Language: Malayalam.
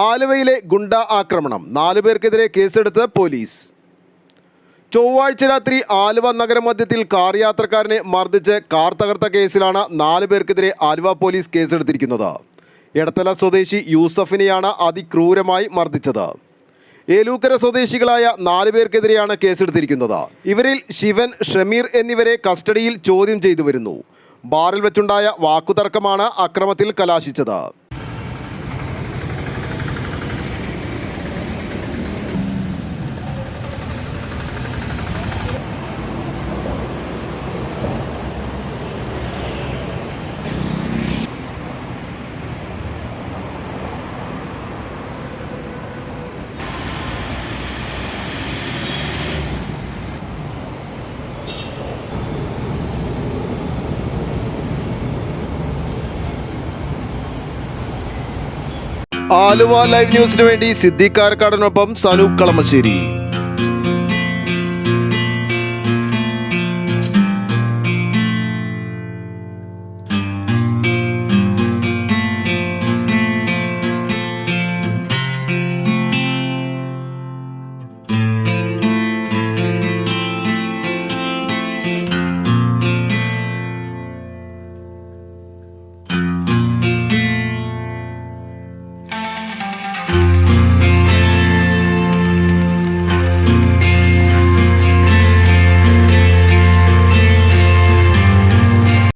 ആലുവയിലെ ഗുണ്ട ആക്രമണം 4 പേർക്കെതിരെ കേസെടുത്ത് പോലീസ്. ചൊവ്വാഴ്ച രാത്രി ആലുവ നഗരമധ്യത്തിൽ കാർ യാത്രക്കാരനെ മർദ്ദിച്ച് കാർ തകർത്ത കേസിലാണ് 4 പേർക്കെതിരെ ആലുവ പോലീസ് കേസെടുത്തിരിക്കുന്നത്. എടത്തല സ്വദേശി യൂസഫിനെയാണ് അതിക്രൂരമായി മർദ്ദിച്ചത്. ഏലൂക്കര സ്വദേശികളായ 4 പേർക്കെതിരെയാണ് കേസെടുത്തിരിക്കുന്നത്. ഇവരിൽ ശിവൻ, ഷമീർ എന്നിവരെ കസ്റ്റഡിയിൽ ചോദ്യം ചെയ്തു വരുന്നു. ബാറിൽ വെച്ചുണ്ടായ വാക്കുതർക്കമാണ് അക്രമത്തിൽ കലാശിച്ചത്. ആലുവ ലൈവ് ന്യൂസിന് വേണ്ടി സിദ്ദീഖ് കാരക്കാടിനൊപ്പം സനൂപ് കളമശ്ശേരി.